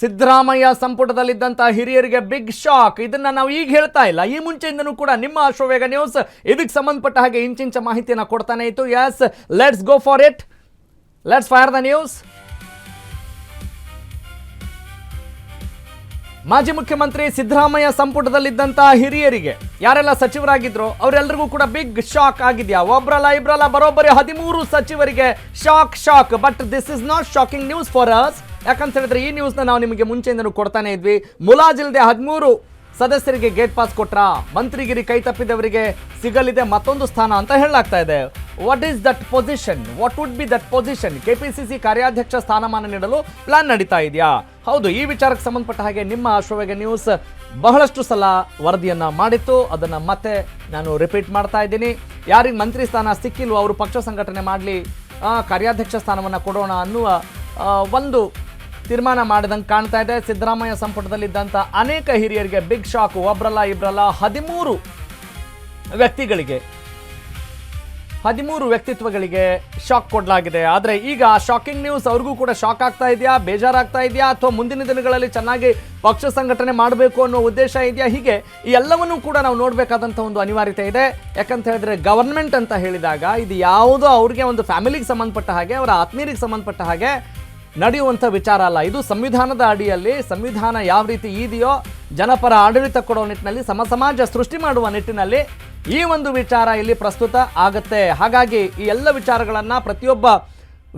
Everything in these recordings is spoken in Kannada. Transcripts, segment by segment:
ಸಿದ್ದರಾಮಯ್ಯ ಸಂಪುಟದಲ್ಲಿದ್ದಂಥ ಹಿರಿಯರಿಗೆ ಬಿಗ್ ಶಾಕ್. ಇದನ್ನ ನಾವು ಈಗ ಹೇಳ್ತಾ ಇಲ್ಲ, ಈ ಮುಂಚೆಯಿಂದನೂ ಕೂಡ ನಿಮ್ಮ ಅಶ್ವವೇಗ ನ್ಯೂಸ್ ಇದಕ್ಕೆ ಸಂಬಂಧಪಟ್ಟ ಹಾಗೆ ಇಂಚಿಂಚ ಮಾಹಿತಿಯನ್ನು ಕೊಡ್ತಾನೆ ಇತ್ತು. Yes, let's go for it, let's fire the news. ಮಾಜಿ ಮುಖ್ಯಮಂತ್ರಿ ಸಿದ್ದರಾಮಯ್ಯ ಸಂಪುಟದಲ್ಲಿದ್ದಂಥ ಹಿರಿಯರಿಗೆ ಯಾರೆಲ್ಲ ಸಚಿವರಾಗಿದ್ರು ಅವರೆಲ್ಲರಿಗೂ ಕೂಡ ಬಿಗ್ ಶಾಕ್ ಆಗಿದೆಯಾ? ಒಬ್ರಲ್ಲ ಇಬ್ರಲ್ಲ, ಬರೋಬ್ಬರಿ 13 ಸಚಿವರಿಗೆ shock. But this is not shocking news for us. ಯಾಕಂತ ಹೇಳಿದ್ರೆ ಈ ನ್ಯೂಸ್ನ ನಾವು ನಿಮಗೆ ಮುಂಚೆಯಿಂದನೂ ಕೊಡ್ತಾನೆ ಇದ್ವಿ. ಮುಲಾಜಿಲ್ಲದೆ 13 ಸದಸ್ಯರಿಗೆ ಗೇಟ್ ಪಾಸ್ ಕೊಟ್ರ, ಮಂತ್ರಿಗಿರಿ ಕೈ ತಪ್ಪಿದವರಿಗೆ ಸಿಗಲಿದೆ ಮತ್ತೊಂದು ಸ್ಥಾನ ಅಂತ ಹೇಳಲಾಗ್ತಾ ಇದೆ. What is that position? What would be that position? KPCC ಕಾರ್ಯಾಧ್ಯಕ್ಷ ಸ್ಥಾನಮಾನ ನೀಡಲು ಪ್ಲಾನ್ ನಡೀತಾ ಇದೆಯಾ? ಹೌದು, ಈ ವಿಚಾರಕ್ಕೆ ಸಂಬಂಧಪಟ್ಟ ಹಾಗೆ ನಿಮ್ಮ ಅಶ್ವವೇಗ ನ್ಯೂಸ್ ಬಹಳಷ್ಟು ಸಲ ವರದಿಯನ್ನ ಮಾಡಿತ್ತು. ಅದನ್ನ ಮತ್ತೆ ನಾನು ರಿಪೀಟ್ ಮಾಡ್ತಾ ಇದ್ದೀನಿ. ಯಾರಿಗೆ ಮಂತ್ರಿ ಸ್ಥಾನ ಸಿಕ್ಕಿಲ್ವೋ ಅವರು ಪಕ್ಷ ಸಂಘಟನೆ ಮಾಡಲಿ, ಕಾರ್ಯಾಧ್ಯಕ್ಷ ಸ್ಥಾನವನ್ನು ಕೊಡೋಣ ಅನ್ನುವ ಒಂದು ತೀರ್ಮಾನ ಮಾಡಿದಂಗೆ ಕಾಣ್ತಾ ಇದೆ. ಸಿದ್ದರಾಮಯ್ಯ ಸಂಪುಟದಲ್ಲಿದ್ದಂಥ ಅನೇಕ ಹಿರಿಯರಿಗೆ ಬಿಗ್ ಶಾಕ್. ಒಬ್ರಲ್ಲ ಇಬ್ರಲ್ಲ, 13 ವ್ಯಕ್ತಿಗಳಿಗೆ, 13 ವ್ಯಕ್ತಿತ್ವಗಳಿಗೆ ಶಾಕ್ ಕೊಡಲಾಗಿದೆ. ಆದರೆ ಈಗ ಶಾಕಿಂಗ್ ನ್ಯೂಸ್ ಅವ್ರಿಗೂ ಕೂಡ ಶಾಕ್ ಆಗ್ತಾ ಇದೆಯಾ, ಬೇಜಾರಾಗ್ತಾ ಇದೆಯಾ, ಅಥವಾ ಮುಂದಿನ ದಿನಗಳಲ್ಲಿ ಚೆನ್ನಾಗಿ ಪಕ್ಷ ಸಂಘಟನೆ ಮಾಡಬೇಕು ಅನ್ನೋ ಉದ್ದೇಶ ಇದೆಯಾ? ಹೀಗೆ ಈ ಎಲ್ಲವನ್ನೂ ಕೂಡ ನಾವು ನೋಡಬೇಕಾದಂಥ ಒಂದು ಅನಿವಾರ್ಯತೆ ಇದೆ. ಯಾಕಂತ ಹೇಳಿದ್ರೆ ಗವರ್ಮೆಂಟ್ ಅಂತ ಹೇಳಿದಾಗ ಇದು ಯಾವುದೋ ಅವ್ರಿಗೆ ಒಂದು ಫ್ಯಾಮಿಲಿಗೆ ಸಂಬಂಧಪಟ್ಟ ಹಾಗೆ, ಅವರ ಆತ್ಮೀಯರಿಗೆ ಸಂಬಂಧಪಟ್ಟ ಹಾಗೆ ನಡೆಯುವಂಥ ವಿಚಾರ ಅಲ್ಲ. ಇದು ಸಂವಿಧಾನದ ಅಡಿಯಲ್ಲಿ, ಸಂವಿಧಾನ ಯಾವ ರೀತಿ ಇದೆಯೋ ಜನಪರ ಆಡಳಿತ ಕೊಡೋ ನಿಟ್ಟಿನಲ್ಲಿ, ಸಮಾಜ ಸೃಷ್ಟಿ ಮಾಡುವ ನಿಟ್ಟಿನಲ್ಲಿ ಈ ಒಂದು ವಿಚಾರ ಇಲ್ಲಿ ಪ್ರಸ್ತುತ ಆಗತ್ತೆ. ಹಾಗಾಗಿ ಈ ಎಲ್ಲ ವಿಚಾರಗಳನ್ನು ಪ್ರತಿಯೊಬ್ಬ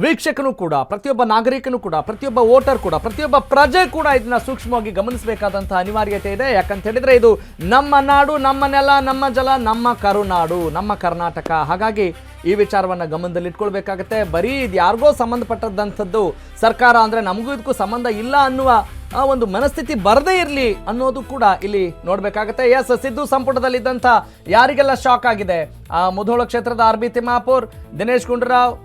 ವೀಕ್ಷಕನೂ ಕೂಡ, ಪ್ರತಿಯೊಬ್ಬ ನಾಗರಿಕನೂ ಕೂಡ, ಪ್ರತಿಯೊಬ್ಬ ವೋಟರ್ ಕೂಡ, ಪ್ರತಿಯೊಬ್ಬ ಪ್ರಜೆ ಕೂಡ ಇದನ್ನ ಸೂಕ್ಷ್ಮವಾಗಿ ಗಮನಿಸಬೇಕಾದಂಥ ಅನಿವಾರ್ಯತೆ ಇದೆ. ಯಾಕಂತ ಹೇಳಿದ್ರೆ ಇದು ನಮ್ಮ ನಾಡು, ನಮ್ಮ ನೆಲ, ನಮ್ಮ ಜಲ, ನಮ್ಮ ಕರುನಾಡು, ನಮ್ಮ ಕರ್ನಾಟಕ. ಹಾಗಾಗಿ ಈ ವಿಚಾರವನ್ನು ಗಮನದಲ್ಲಿಟ್ಕೊಳ್ಬೇಕಾಗತ್ತೆ. ಬರೀ ಇದು ಯಾರಿಗೋ ಸಂಬಂಧಪಟ್ಟದಂಥದ್ದು, ಸರ್ಕಾರ ಅಂದರೆ ನಮಗೂ ಇದಕ್ಕೂ ಸಂಬಂಧ ಇಲ್ಲ ಅನ್ನುವ ಒಂದು ಮನಸ್ಥಿತಿ ಬರದೇ ಇರಲಿ ಅನ್ನೋದು ಕೂಡ ಇಲ್ಲಿ ನೋಡಬೇಕಾಗತ್ತೆ. ಎಸ್, ಸಿದ್ದು ಸಂಪುಟದಲ್ಲಿದ್ದಂಥ ಯಾರಿಗೆಲ್ಲ ಶಾಕ್ ಆಗಿದೆ? ಮುಧೋಳ ಕ್ಷೇತ್ರದ ಆರ್.ಬಿ. ತಿಮ್ಮಾಪುರ್, ದಿನೇಶ್ ಗುಂಡೂರಾವ್,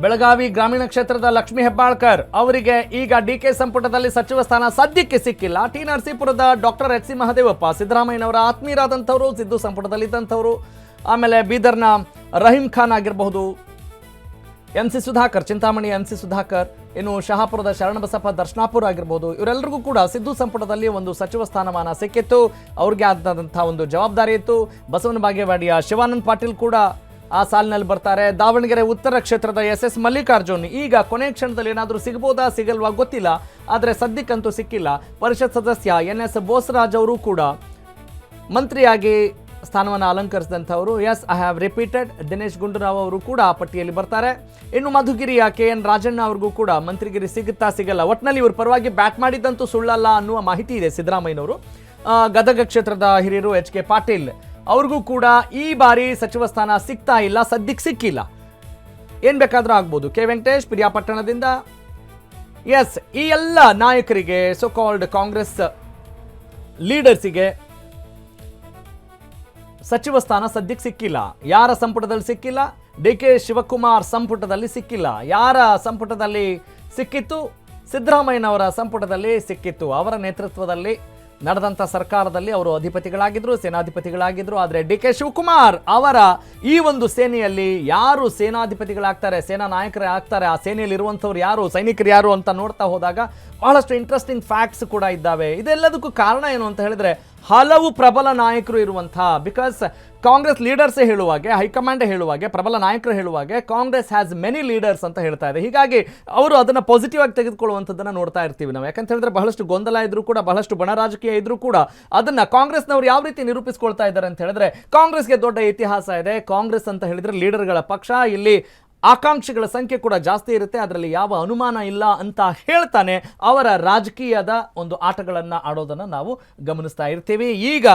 ಬೆಳಗಾವಿ ಗ್ರಾಮೀಣ ಕ್ಷೇತ್ರದ ಲಕ್ಷ್ಮೀ ಹೆಬ್ಬಾಳ್ಕರ್ ಅವರಿಗೆ ಈಗ ಡಿ.ಕೆ ಸಂಪುಟದಲ್ಲಿ ಸಚಿವ ಸ್ಥಾನ ಸದ್ಯಕ್ಕೆ ಸಿಕ್ಕಿಲ್ಲ. ಟಿ. ನರಸೀಪುರದ ಡಾಕ್ಟರ್ ಎಚ್.ಸಿ. ಮಹದೇವಪ್ಪ ಸಿದ್ದರಾಮಯ್ಯನವರ ಆತ್ಮೀಯರಾದಂಥವರು, ಸಿದ್ದು ಸಂಪುಟದಲ್ಲಿದ್ದಂಥವರು. ಆಮೇಲೆ ಬೀದರ್ನ ರಹೀಂ ಖಾನ್ ಆಗಿರಬಹುದು, ಎನ್.ಸಿ. ಸುಧಾಕರ್, ಚಿಂತಾಮಣಿ ಎನ್.ಸಿ. ಸುಧಾಕರ್, ಇನ್ನು ಶಹಾಪುರದ ಶರಣಬಸಪ್ಪ ದರ್ಶನಾಪುರ ಆಗಿರ್ಬೋದು, ಇವರೆಲ್ಲರಿಗೂ ಕೂಡ ಸಿದ್ದು ಸಂಪುಟದಲ್ಲಿ ಒಂದು ಸಚಿವ ಸ್ಥಾನಮಾನ ಸಿಕ್ಕಿತ್ತು. ಅವ್ರಿಗೆ ಆದಂಥ ಒಂದು ಜವಾಬ್ದಾರಿ ಇತ್ತು. ಬಸವನ ಬಾಗೇವಾಡಿಯ ಶಿವಾನಂದ ಪಾಟೀಲ್ ಕೂಡ ಆ ಸಾಲಿನಲ್ಲಿ ಬರ್ತಾರೆ. ದಾವಣಗೆರೆ ಉತ್ತರ ಕ್ಷೇತ್ರದ ಎಸ್ ಮಲ್ಲಿಕಾರ್ಜುನ್ ಈಗ ಕೊನೆ ಕ್ಷಣದಲ್ಲಿ ಏನಾದರೂ ಸಿಗ್ಬೋದಾ ಸಿಗಲ್ವಾ ಗೊತ್ತಿಲ್ಲ, ಆದರೆ ಸದ್ಯಕ್ಕಂತೂ ಸಿಕ್ಕಿಲ್ಲ. ಪರಿಷತ್ ಸದಸ್ಯ ಎನ್.ಎಸ್. ಬೋಸರಾಜ್ ಅವರು ಕೂಡ ಮಂತ್ರಿಯಾಗಿ ಸ್ಥಾನವನ್ನು ಅಲಂಕರಿಸಿದಂಥವರು. Yes, I have repeated. Dinesh Gundu Rao ಅವರು ಕೂಡ ಆ ಪಟ್ಟಿಯಲ್ಲಿ ಬರ್ತಾರೆ. ಇನ್ನು ಮಧುಗಿರಿಯ ಕೆ.ಎನ್. ರಾಜಣ್ಣ ಅವ್ರಿಗೂ ಕೂಡ ಮಂತ್ರಿಗಿರಿ ಸಿಗುತ್ತಾ ಸಿಗಲ್ಲ, ಒಟ್ಟಿನಲ್ಲಿ ಇವ್ರ ಪರವಾಗಿ ಬ್ಯಾಟ್ ಮಾಡಿದ್ದಂತೂ ಸುಳ್ಳಲ್ಲ ಅನ್ನುವ ಮಾಹಿತಿ ಇದೆ ಸಿದ್ದರಾಮಯ್ಯನವರು. ಗದಗ ಕ್ಷೇತ್ರದ ಹಿರಿಯರು ಎಚ್.ಕೆ. ಪಾಟೀಲ್ ಅವ್ರಿಗೂ ಕೂಡ ಈ ಬಾರಿ ಸಚಿವ ಸ್ಥಾನ ಸಿಗ್ತಾ ಇಲ್ಲ, ಸದ್ಯಕ್ಕೆ ಸಿಕ್ಕಿಲ್ಲ. ಏನು ಬೇಕಾದರೂ ಆಗ್ಬೋದು. ಕೆ. ವೆಂಕಟೇಶ್ ಪಿರಿಯಾಪಟ್ಟಣದಿಂದ. ಎಸ್, ಈ ಎಲ್ಲ ನಾಯಕರಿಗೆ, ಸೋ ಕಾಲ್ಡ್ ಕಾಂಗ್ರೆಸ್ ಲೀಡರ್ಸಿಗೆ ಸಚಿವ ಸ್ಥಾನ ಸದ್ಯಕ್ಕೆ ಸಿಕ್ಕಿಲ್ಲ. ಯಾರ ಸಂಪುಟದಲ್ಲಿ ಸಿಕ್ಕಿಲ್ಲ? ಡಿ.ಕೆ. ಶಿವಕುಮಾರ್ ಸಂಪುಟದಲ್ಲಿ ಸಿಕ್ಕಿಲ್ಲ. ಯಾರ ಸಂಪುಟದಲ್ಲಿ ಸಿಕ್ಕಿತ್ತು? ಸಿದ್ದರಾಮಯ್ಯನವರ ಸಂಪುಟದಲ್ಲಿ ಸಿಕ್ಕಿತ್ತು. ಅವರ ನೇತೃತ್ವದಲ್ಲಿ ನಡೆದಂಥ ಸರ್ಕಾರದಲ್ಲಿ ಅವರು ಅಧಿಪತಿಗಳಾಗಿದ್ದರು, ಸೇನಾಧಿಪತಿಗಳಾಗಿದ್ದರು. ಆದರೆ ಡಿ.ಕೆ. ಶಿವಕುಮಾರ್ ಅವರ ಈ ಒಂದು ಸೇನೆಯಲ್ಲಿ ಯಾರು ಸೇನಾಧಿಪತಿಗಳಾಗ್ತಾರೆ, ಸೇನಾ ನಾಯಕರೇ ಆಗ್ತಾರೆ, ಆ ಸೇನೆಯಲ್ಲಿ ಇರುವಂಥವ್ರು ಯಾರು, ಸೈನಿಕರು ಯಾರು ಅಂತ ನೋಡ್ತಾ ಹೋದಾಗ ಬಹಳಷ್ಟು ಇಂಟ್ರೆಸ್ಟಿಂಗ್ ಫ್ಯಾಕ್ಟ್ಸ್ ಕೂಡ ಇದ್ದಾವೆ. ಇದೆಲ್ಲದಕ್ಕೂ ಕಾರಣ ಏನು ಅಂತ ಹೇಳಿದ್ರೆ ಹಲವು ಪ್ರಬಲ ನಾಯಕರು ಇರುವಂಥ, ಬಿಕಾಸ್ ಕಾಂಗ್ರೆಸ್ ಲೀಡರ್ಸೇ ಹೇಳುವಾಗೆ, ಹೈಕಮಾಂಡೇ ಹೇಳುವಾಗೆ, ಪ್ರಬಲ ನಾಯಕರು ಹೇಳುವಾಗೆ ಕಾಂಗ್ರೆಸ್ ಹ್ಯಾಸ್ ಮೆನಿ ಲೀಡರ್ಸ್ ಅಂತ ಹೇಳ್ತಾ ಇದೆ. ಹೀಗಾಗಿ ಅವರು ಅದನ್ನು ಪಾಸಿಟಿವ್ ಆಗಿ ತೆಗೆದುಕೊಳ್ಳುವಂಥದ್ದನ್ನು ನೋಡ್ತಾ ಇರ್ತೀವಿ ನಾವು. ಯಾಕಂತ ಹೇಳಿದ್ರೆ ಬಹಳಷ್ಟು ಗೊಂದಲ ಇದ್ರೂ ಕೂಡ, ಬಹಳಷ್ಟು ಬಣ ರಾಜಕೀಯ ಇದ್ರೂ ಕೂಡ ಅದನ್ನು ಕಾಂಗ್ರೆಸ್ನವರು ಯಾವ ರೀತಿ ನಿರೂಪಿಸ್ಕೊಳ್ತಾ ಇದ್ದಾರೆ ಅಂತ ಹೇಳಿದ್ರೆ, ಕಾಂಗ್ರೆಸ್ಗೆ ದೊಡ್ಡ ಇತಿಹಾಸ ಇದೆ. ಕಾಂಗ್ರೆಸ್ ಅಂತ ಹೇಳಿದ್ರೆ ಲೀಡರ್ಗಳ ಪಕ್ಷ, ಇಲ್ಲಿ ಆಕಾಂಕ್ಷಿಗಳ ಸಂಖ್ಯೆ ಕೂಡ ಜಾಸ್ತಿ ಇರುತ್ತೆ, ಅದರಲ್ಲಿ ಯಾವ ಅನುಮಾನ ಇಲ್ಲ ಅಂತ ಹೇಳ್ತಾನೆ ಅವರ ರಾಜಕೀಯದ ಒಂದು ಆಟಗಳನ್ನು ಆಡೋದನ್ನು ನಾವು ಗಮನಿಸ್ತಾ ಇರ್ತೀವಿ. ಈಗ